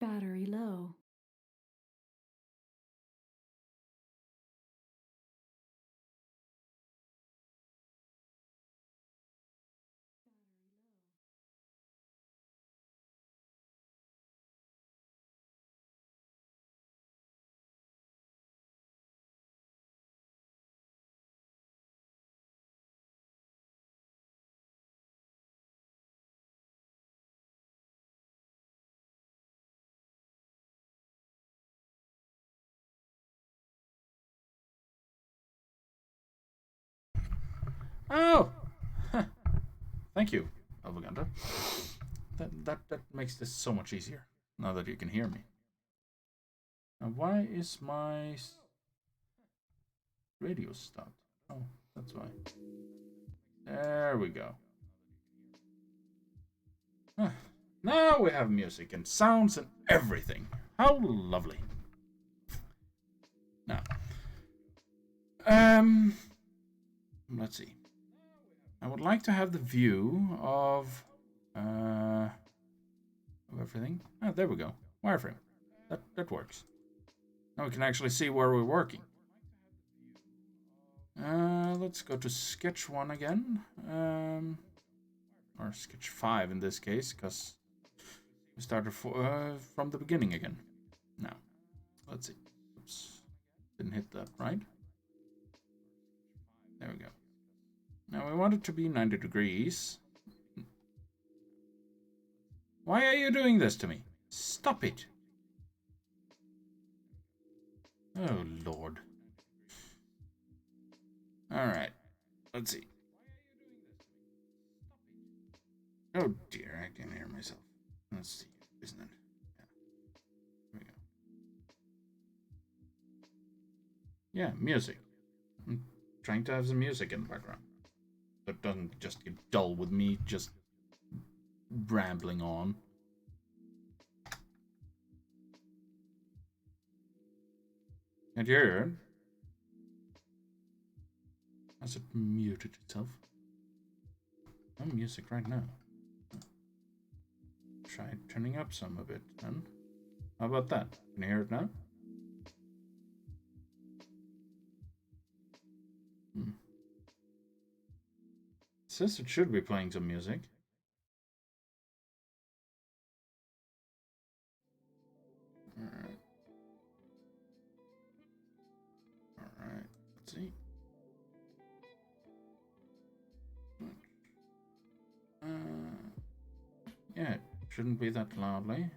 Battery low. Oh! Thank you, Elvaganda. That makes this so much easier, now that you can hear me. Now, why is my radio stopped? Oh, that's why. There we go. Now we have music and sounds and everything. How lovely. Now, um, let's see. I would like to have the view of everything. Ah, there we go. Wireframe. That works. Now we can actually see where we're working. Let's go to sketch 1 again. Or sketch 5 in this case, because we started from the beginning again. Now, let's see. Oops. Didn't hit that, right? There we go. Now we want it to be 90 degrees. Why are you doing this to me? Stop it. Oh, Lord. Alright. Let's see. Oh, dear. I can't hear myself. Let's see. Isn't it? Yeah. Here we go. Yeah, music. I'm trying to have some music in the background. So it doesn't just get dull with me just rambling on. And here, has it muted itself? No music right now. Try turning up some of it then. How about that? Can you hear it now? Hmm. It says it should be playing some music. Alright. Alright. Let's see. Yeah, it shouldn't be that loudly.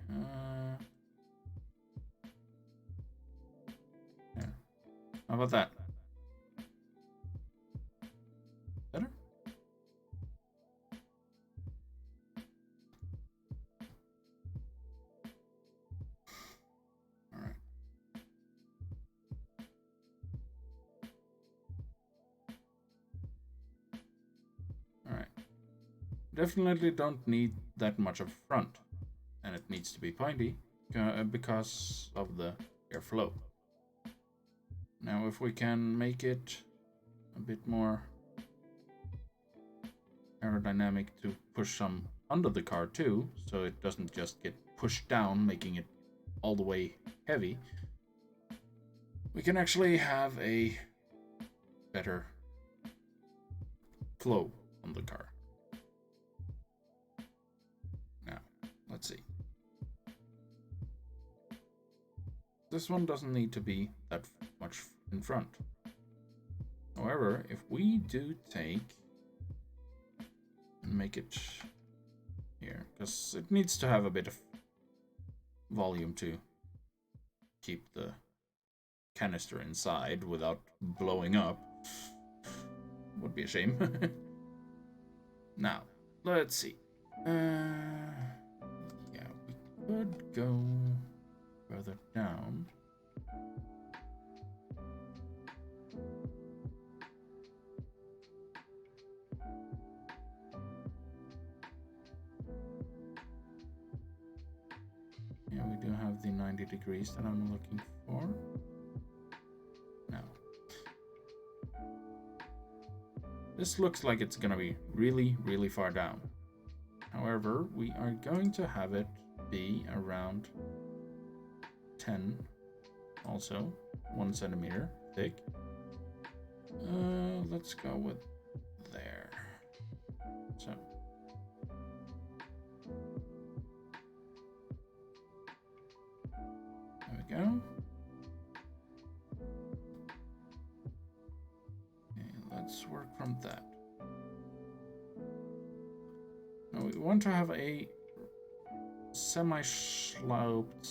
Yeah. How about that? Better? Alright. Alright. Definitely don't need that much up front. And it needs to be pointy because of the airflow. Now if we can make it a bit more aerodynamic to push some under the car too, so it doesn't just get pushed down, making it all the way heavy, we can actually have a better flow on the car. Now, let's see. This one doesn't need to be that much in front. However, if we do take and make it here, because it needs to have a bit of volume to keep the canister inside without blowing up. Would be a shame. Now, let's see. Yeah, we could go further down. Yeah, we do have the 90 degrees that I'm looking for. Now, this looks like it's gonna be really, really far down. However, we are going to have it be around 110. Also 1 centimeter thick. Let's go with there. So there we go. Okay, let's work from that. Now we want to have a semi-sloped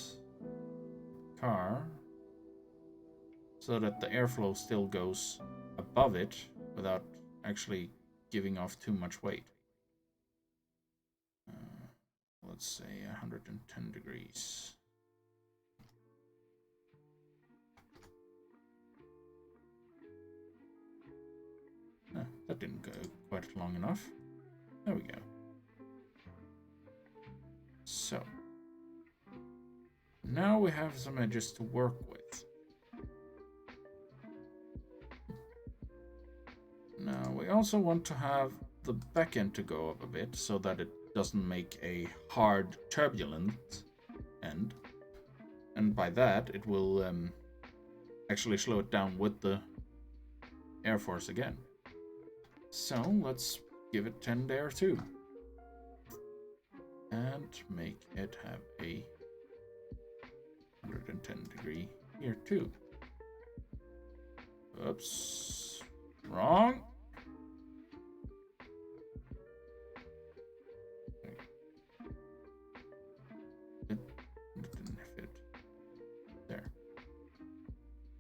car so that the airflow still goes above it without actually giving off too much weight. Let's say 110 degrees. No, that didn't go quite long enough. There we go. So now we have some edges to work with. Now we also want to have the back end to go up a bit so that it doesn't make a hard turbulent end, and by that it will actually slow it down with the air force again. So let's give it 10 there too, and make it have a 110 degree here too. Oops, wrong. It didn't fit. There.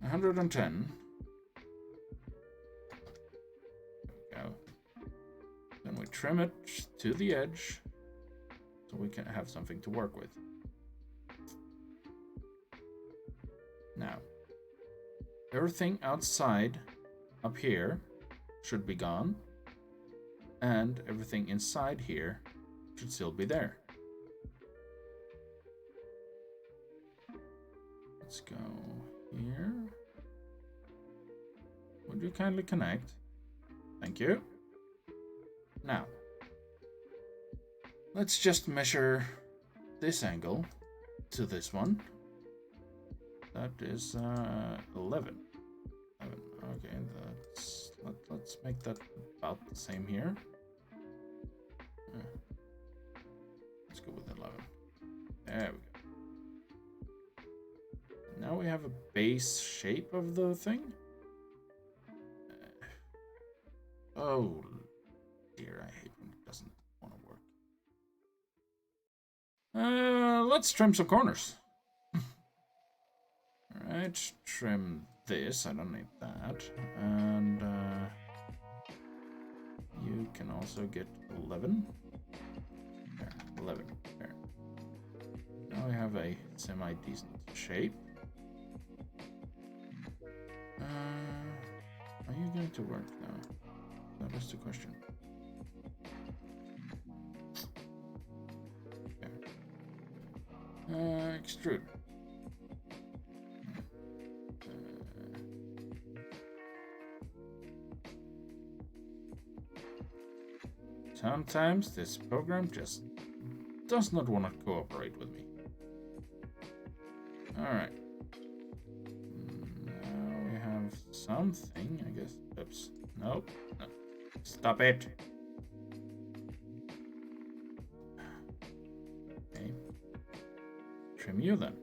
110. There we go. Then we trim it to the edge so we can have something to work with. Now, everything outside up here should be gone, and everything inside here should still be there. Let's go here. Would you kindly connect? Thank you. Now, let's just measure this angle to this one. That is 11. Okay, let's make that about the same here. Let's go with 11. There we go. Now we have a base shape of the thing. Oh dear, I hate when it doesn't want to work. Let's trim some corners. Alright, trim this. I don't need that. And you can also get 11. There, 11. There. Now we have a semi-decent shape. Are you going to work now? That is the question. Okay. Extrude. Sometimes this program just does not want to cooperate with me. Alright. Now we have something, I guess. Oops. Nope. No. Stop it. Okay. Trim you then.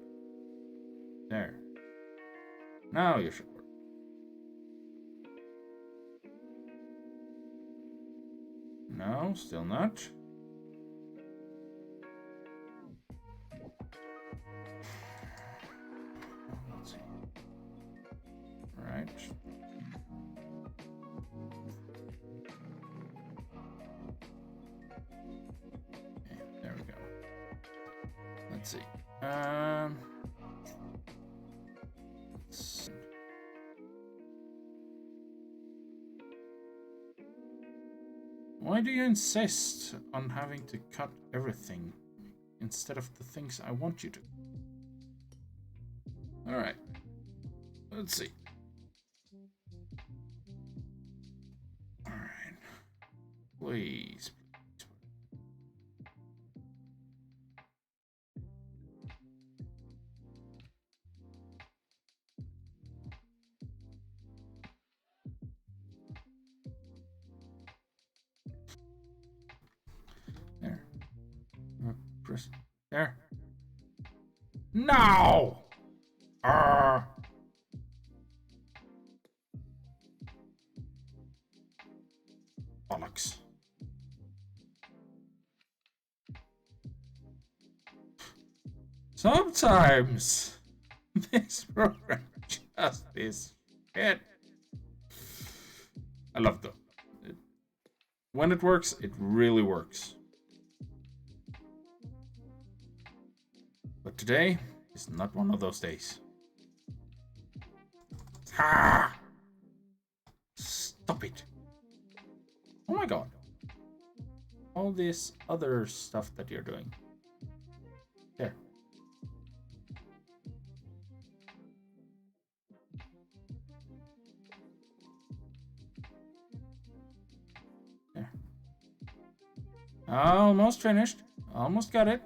There. Now you should work. No, still not. Let's see. Right. Okay, there we go. Let's see. Why do you insist on having to cut everything instead of the things I want you to? Alright. Let's see. Alright. Please. Chris. There. No! Bollocks. Sometimes this program just is shit. I love them. When it works, it really works. But today is not one of those days. Ah! Stop it. Oh my god. All this other stuff that you're doing. There. There. Almost finished. Almost got it.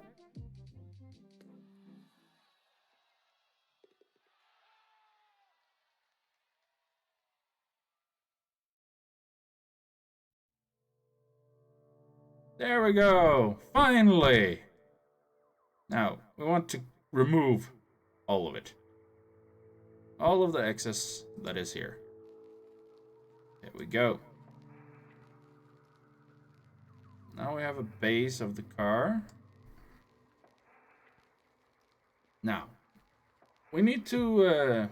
There we go. Finally. Now, we want to remove all of it. All of the excess that is here. There we go. Now we have a base of the car. Now, we need to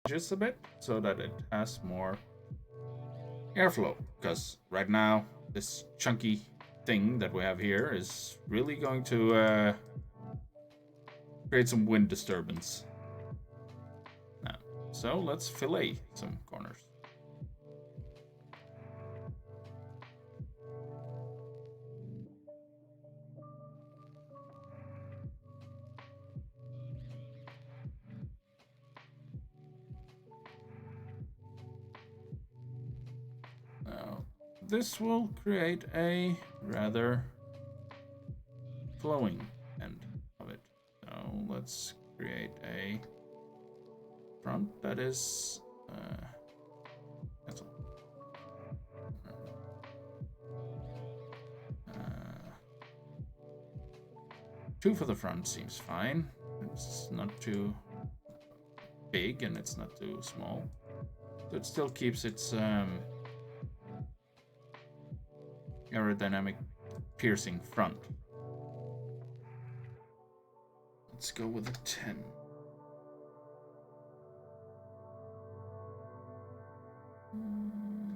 just a bit so that it has more airflow. Because right now, this chunky thing that we have here is really going to create some wind disturbance. Now, so let's fillet some corners. Now, this will create a rather flowing end of it. So let's create a front that is cancel. Two for the front seems fine. It's not too big and it's not too small. So it still keeps its aerodynamic piercing front. Let's go with a 10.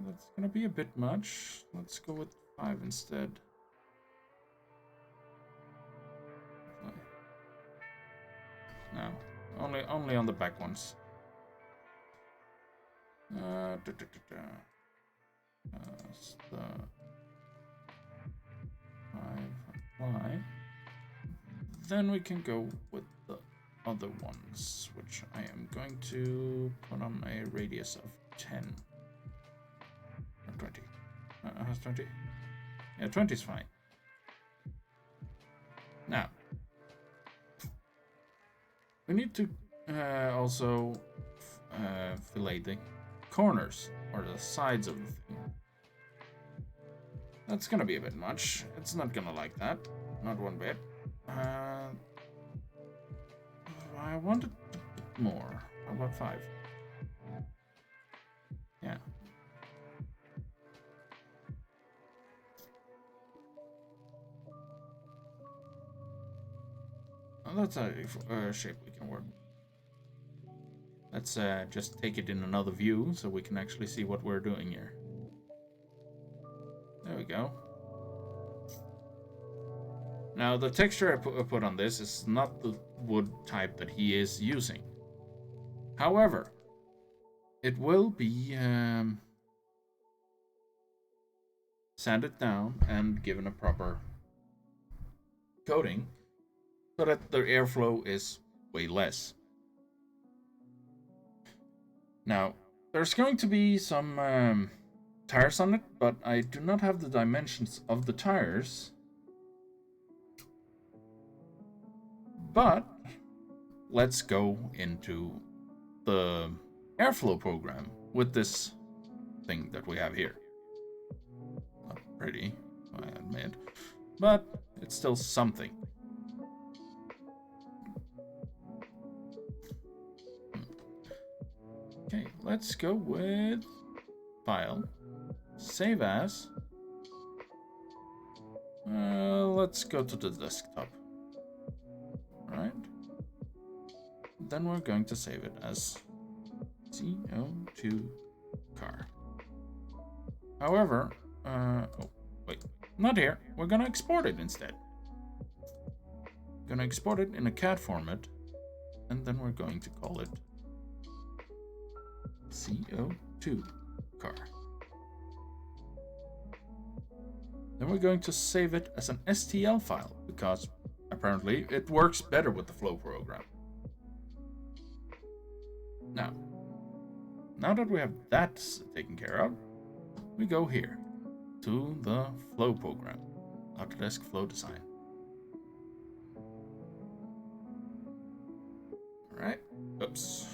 That's gonna be a bit much. Let's go with 5 instead. No, only on the back ones. The 5 apply. Then we can go with the other ones, which I am going to put on a radius of 10 or 20. Has 20? Yeah, 20 is fine. Now, we need to also fillet the corners or the sides of the thing. That's gonna be a bit much. It's not gonna like that. Not one bit. I wanted a bit more. How about 5? Yeah. Well, that's a shape we can work with. Let's just take it in another view so we can actually see what we're doing here. There we go. Now, the texture I put on this is not the wood type that he is using. However, it will be sanded down and given a proper coating so that the airflow is way less. Now, there's going to be some tires on it, but I do not have the dimensions of the tires. But let's go into the airflow program with this thing that we have here. Not pretty, I admit, but it's still something. Okay, let's go with file, save as. Let's go to the desktop. Right. Then we're going to save it as CO2 car. However, oh, wait, not here. We're gonna export it instead. Gonna export it in a CAD format, and then we're going to call it CO2 car. Then we're going to save it as an STL file, because apparently it works better with the Flow program. Now that we have that taken care of, we go here to the Flow program, Autodesk Flow Design. Alright, oops.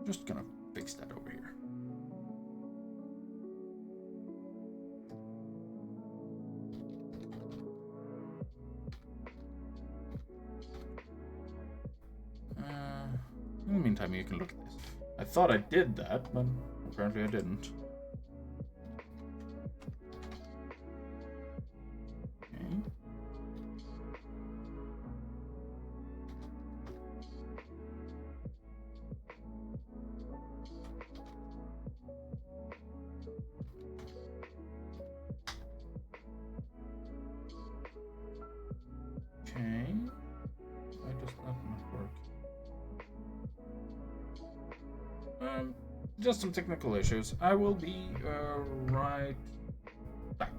Just gonna fix that over here. In the meantime, you can look at this. I thought I did that, but apparently I didn't. Okay. Okay. Why does that not work? Just some technical issues. I will be right back.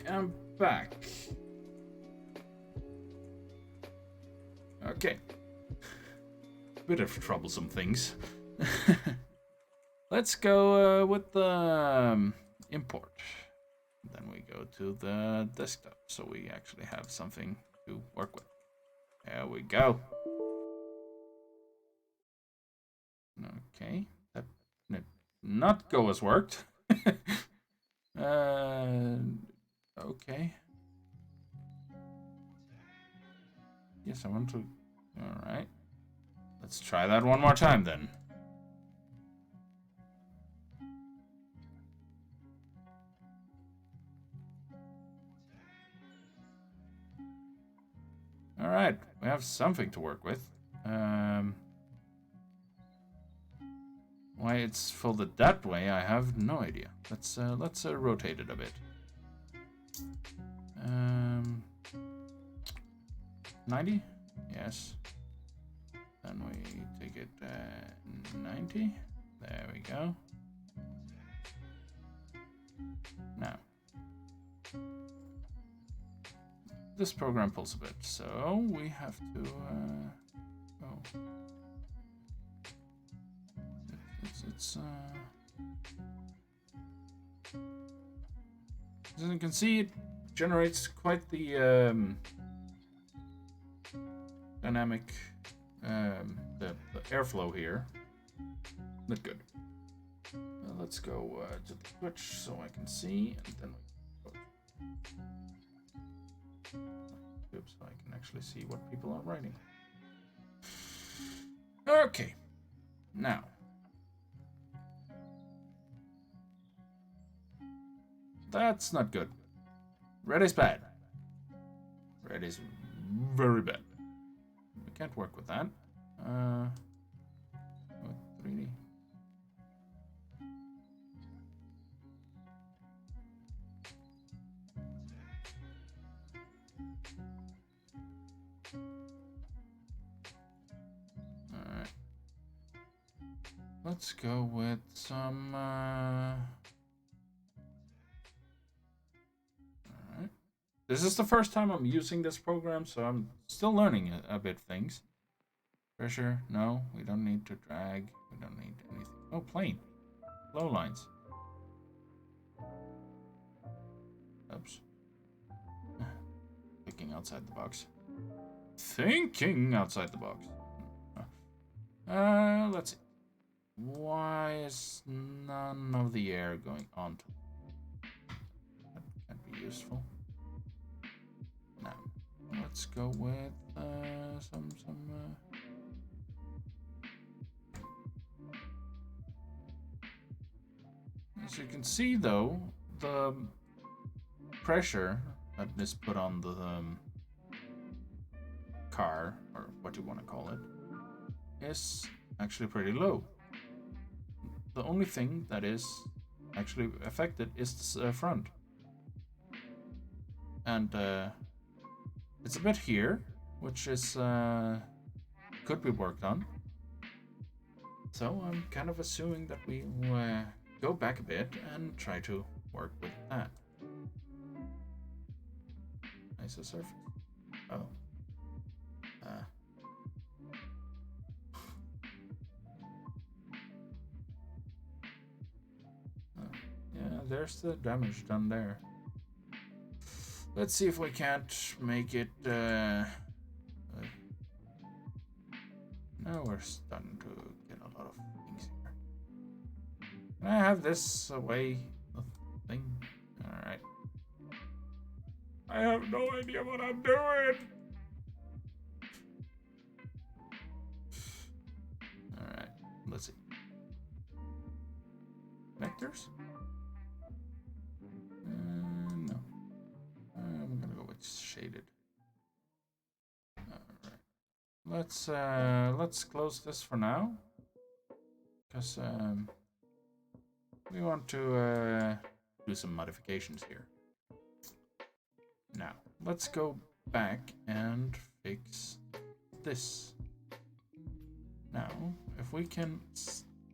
am back. Okay. Bit of troublesome things. Let's go with the import. Then we go to the desktop, so we actually have something to work with. There we go. Okay, that did not go as worked. Okay. Yes, I want to. All right. Let's try that one more time then. All right, we have something to work with. Why it's folded that way, I have no idea. Let's rotate it a bit. 90? Yes. Then we take it 90. There we go. Now, this program pulls a bit, so we have to as you can see, it generates quite the dynamic the airflow here. Not good. Let's go to the Twitch so I can see, and then oops, so I can actually see what people are writing. Okay, now that's not good. Red is bad. Red is very bad. We can't work with that. With 3D. Alright. Let's go with some This is the first time I'm using this program, so I'm still learning a bit things. Pressure, no, we don't need to drag. We don't need anything. Oh, plane. Flow lines. Oops. Thinking outside the box. Thinking outside the box. Let's see. Why is none of the air going onto? That can be useful. Now, let's go with some. As you can see, though, the pressure that is put on the car, or what you want to call it, is actually pretty low. The only thing that is actually affected is the front. And it's a bit here, which is could be worked on. So I'm kind of assuming that we go back a bit and try to work with that. Isosurface. Oh. Yeah, there's the damage done there. Let's see if we can't make it. Now we're starting to get a lot of things here. Can I have this away? The thing? Alright. I have no idea what I'm doing! Alright, let's see. Vectors? No. I'm gonna go with shaded. Alright. Let's close this for now. Because we want to do some modifications here. Now, let's go back and fix this. Now, if we can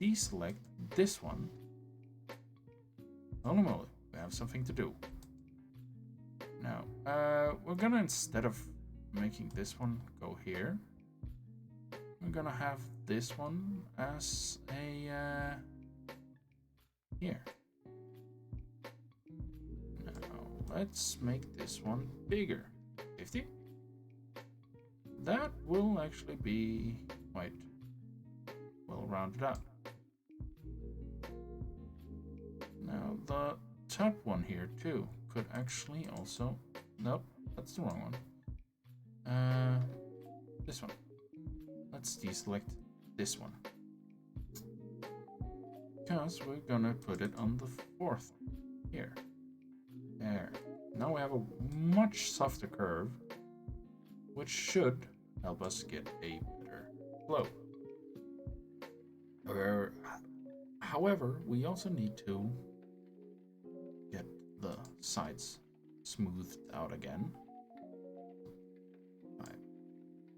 deselect this one, holy moly, we have something to do. Now, we're gonna, instead of making this one go here, we're gonna have this one as a, here. Now, let's make this one bigger. 50. That will actually be quite well rounded up. Now, the top one here too could actually also, nope, that's the wrong one. This one. Let's deselect this one, because we're gonna put it on the fourth here. There. Now we have a much softer curve, which should help us get a better flow. However, we also need to get the sides smoothed out again.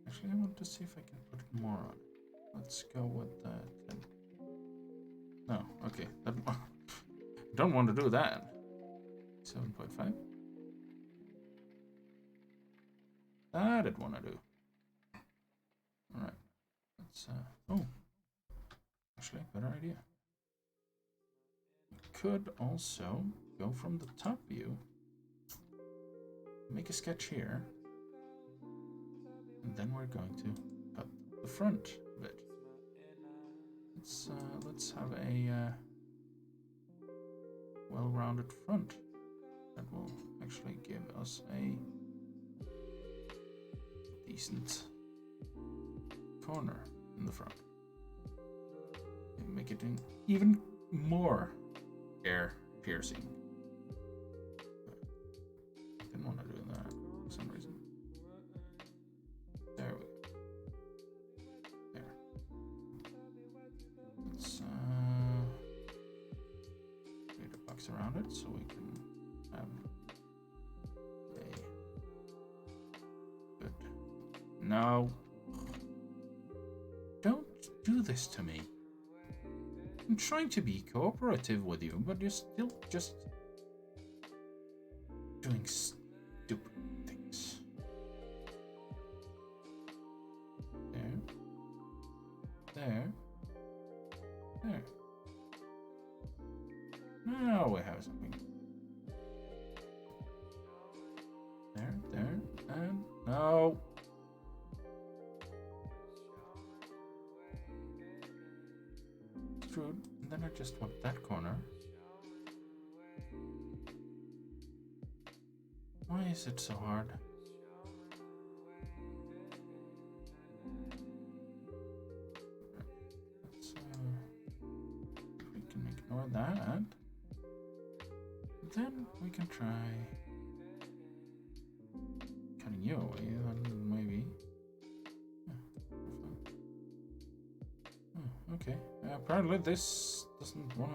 Actually, I want to see if I can put more on it. Let's go with that. No, okay. Don't want to do that. 7.5. That I did want to do. Alright. Let's, oh. Actually, better idea. We could also go from the top view, make a sketch here, and then we're going to cut the front bit. Let's have a well-rounded front that will actually give us a decent corner in the front. And make it even more air piercing. Didn't want to do that for some reason. There we go. There. Let's create a box around it so we can have a good. No. Don't do this to me. I'm trying to be cooperative with you, but you're still just doing stupid things. There. There. There. Now we have something. There, and no. Screwed. And then I just want that corner. Why is it so hard? Let's, we can ignore that. Then we can try cutting you away, then maybe. Oh, okay. Apparently this doesn't want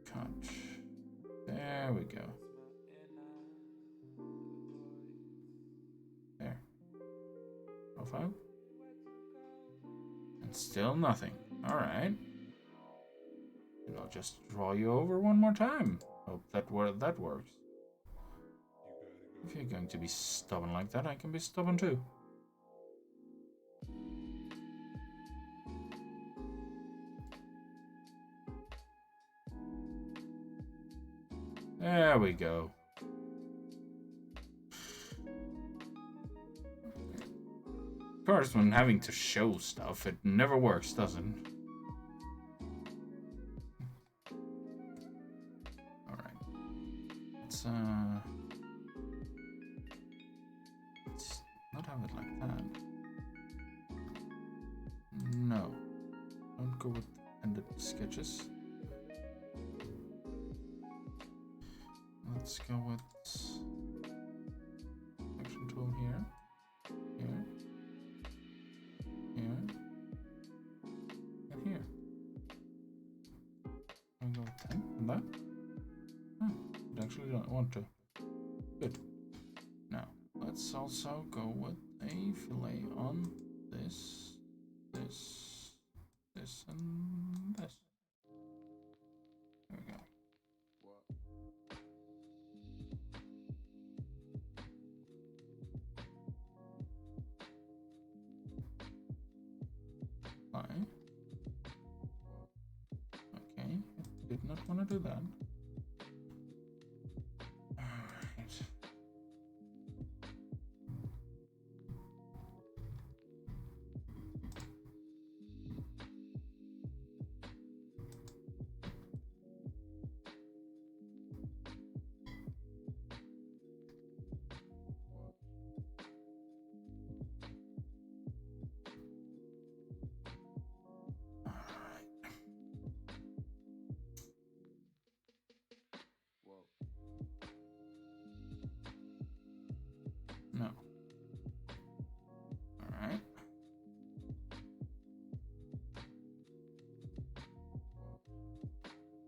to cut. There we go. There. Profile. And still nothing. Alright. And I'll just draw you over one more time. Hope that works. If you're going to be stubborn like that, I can be stubborn too. There we go. Of course, when having to show stuff, it never works, does it? Alright. Let's not have it like that. No. Don't go with ended sketches. Let's go with action tool here, here, here, and here. I'll go with 10 and that. Oh, it actually don't want to. Good. Now, let's also go with a fillet on this, this, this, and this. There we go. Fine. Okay, it did not want to do that. Alright. No. Alright.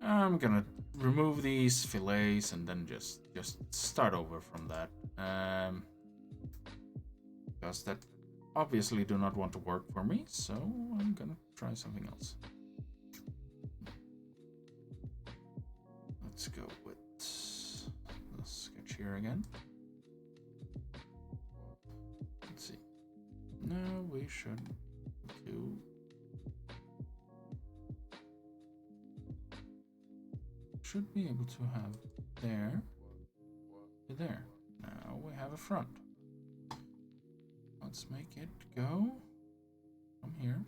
I'm gonna remove these fillets and then just start over from that. Because that obviously do not want to work for me, so I'm gonna try something else. Let's go with the sketch here again. Let's see. Now we should do should be able to have there to there. Now we have a front. Let's make it go from here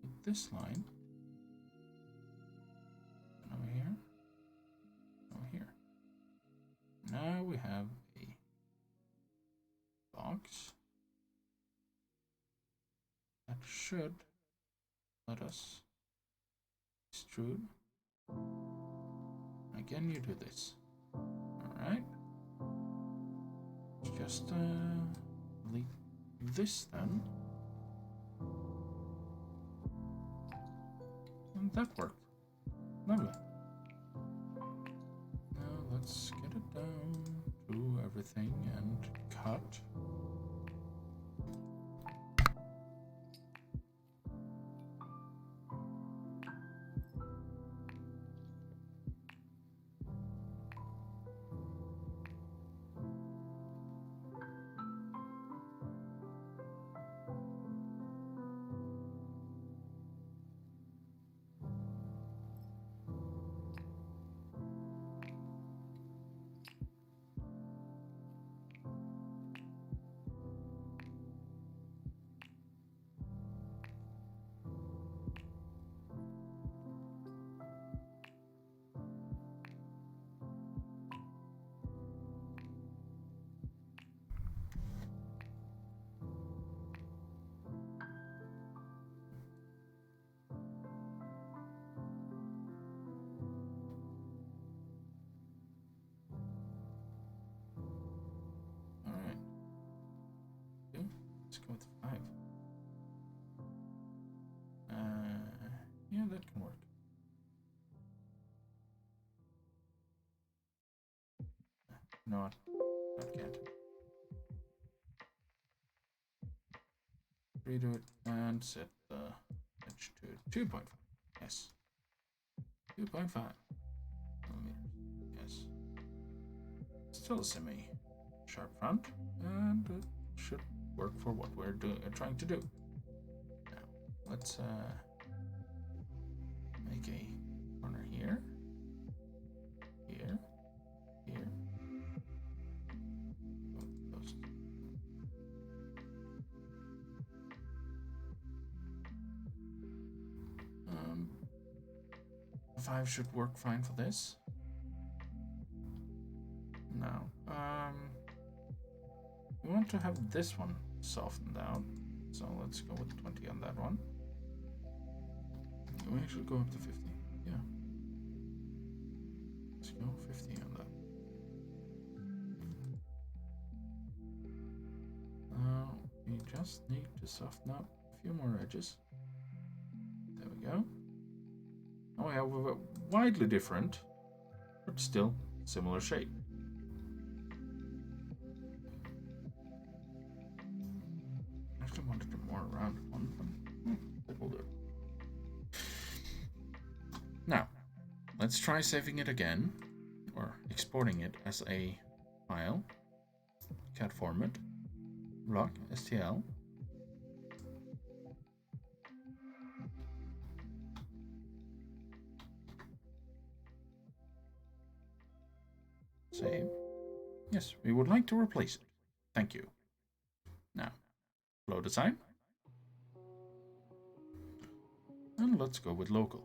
with this line. And over here. Over here. Now we have a box that should let us extrude. Again, you do this. Alright. Just delete this then. And that worked. Lovely. Now let's get it down to everything and cut. Let's go with 5. Yeah, that can work. Not can't. Redo it and set the edge to 2.5. Yes. 2.5 millimeters. Yes. Still a semi-sharp front, and it should work for what we're trying to do. Now, let's make a corner here, here, here. Those. 5 should work fine for this. Now, we want to have this one softened out, so let's go with 20 on that one. We actually go up to 50. Yeah. Let's go 50 on that. Now, we just need to soften up a few more edges. There we go. Now we have a widely different, but still similar shape. I actually wanted a more rounded one, but we'll do it. Now, let's try saving it again, or exporting it as a file. CAD format, block, STL. Save. Yes, we would like to replace it. Thank you. Now, flow design. And let's go with local.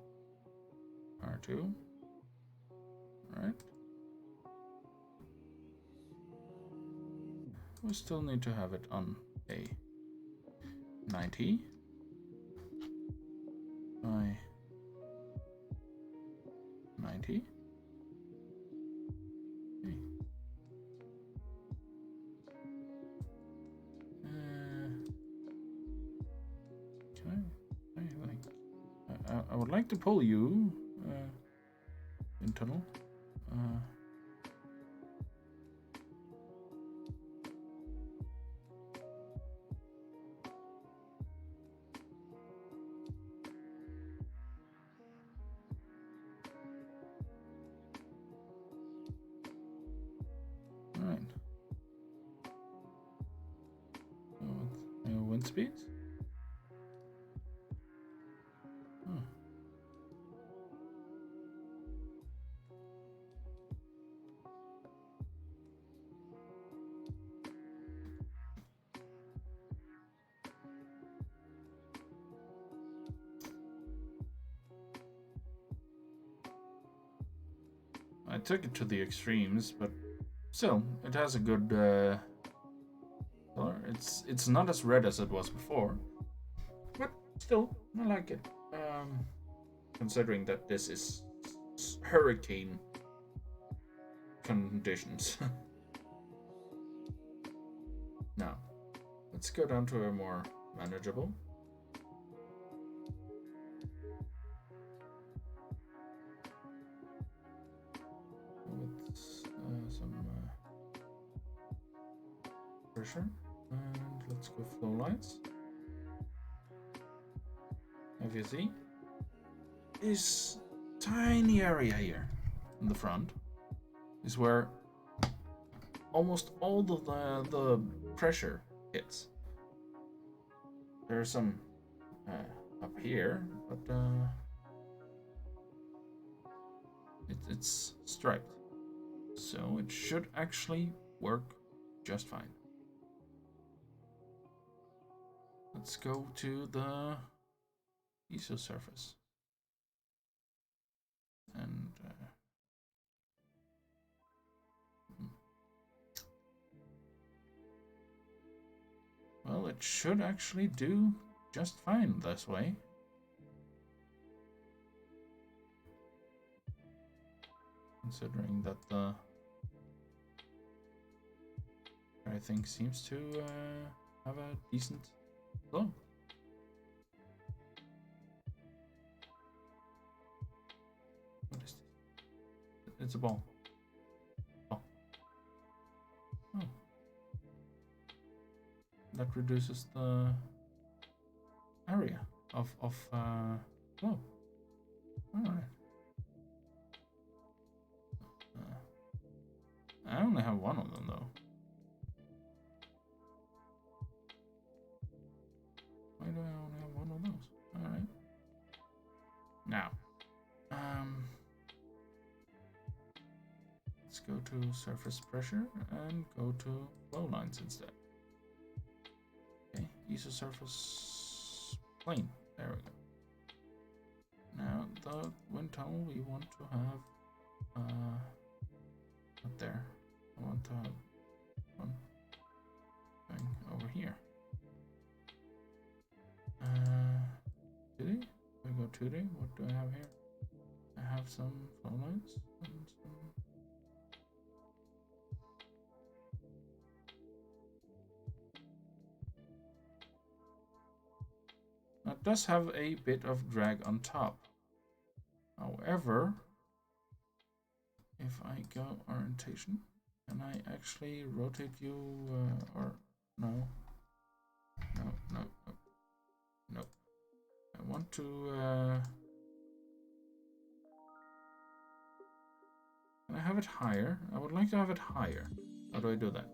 R2. Alright. We still need to have it on a 90 by 90. Okay. I would like to pull you in tunnel. Alright. Wind speeds? Oh. I took it to the extremes, but still, it has a good color. It's not as red as it was before, but still, I like it. Considering that this is hurricane conditions. Now, let's go down to a more manageable. With some pressure. And let's go flow lines. As you see, this tiny area here in the front is where almost all the pressure hits. There's some up here, but it's striped, so it should actually work just fine. Let's go to the isosurface and well, it should actually do just fine this way. Considering that the everything seems to have a decent flow. What is this? It's a ball. Oh. Oh. That reduces the area of flow. Alright. I only have one of them though. Why do I only have one of those? Alright. Now, let's go to surface pressure and go to flow lines instead. Okay, isosurface plane. There we go. Now the wind tunnel we want to have up there. I want to have one going over here. 2D? We go 2D. What do I have here? I have some flow lines and some. That does have a bit of drag on top. However, if I go orientation, can I actually rotate you or no? No. I want to can I have it higher? I would like to have it higher. How do I do that?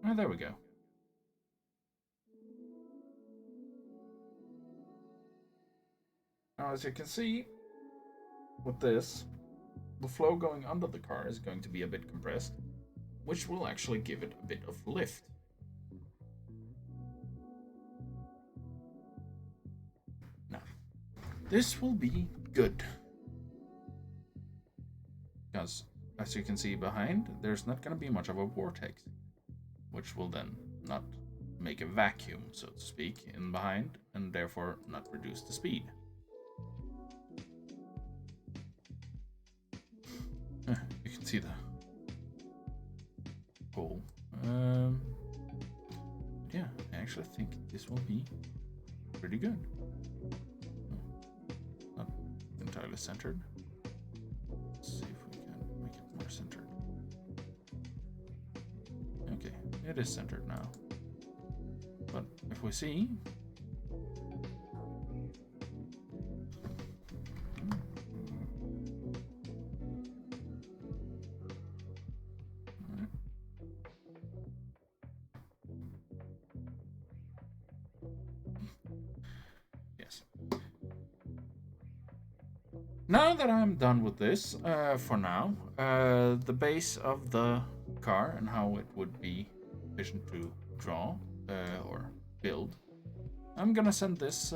Oh, there we go. Now, as you can see, with this, the flow going under the car is going to be a bit compressed, which will actually give it a bit of lift. Now, this will be good. Because, as you can see behind, there's not going to be much of a vortex, which will then not make a vacuum, so to speak, in behind, and therefore not reduce the speed. You can see the hole. Yeah, I actually think this will be pretty good. Not entirely centered. Let's see if we can make it more centered. Okay, it is centered now. But if we see, yes. Now that I'm done with this, for now, the base of the car and how it would be efficient to draw or build, I'm gonna send this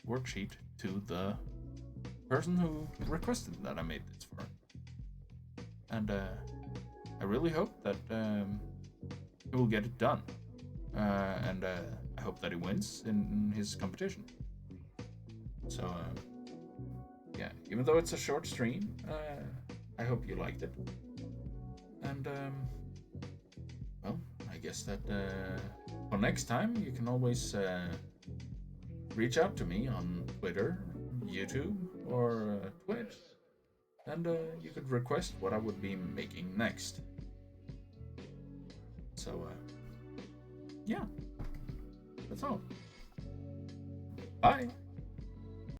worksheet to the person who requested that I made this for. And I really hope that he will get it done. And I hope that he wins in his competition. So, yeah, even though it's a short stream, I hope you liked it. And, well, I guess that for next time, you can always reach out to me on Twitter, YouTube, or Twitch. And you could request what I would be making next. So, yeah, that's all. Bye.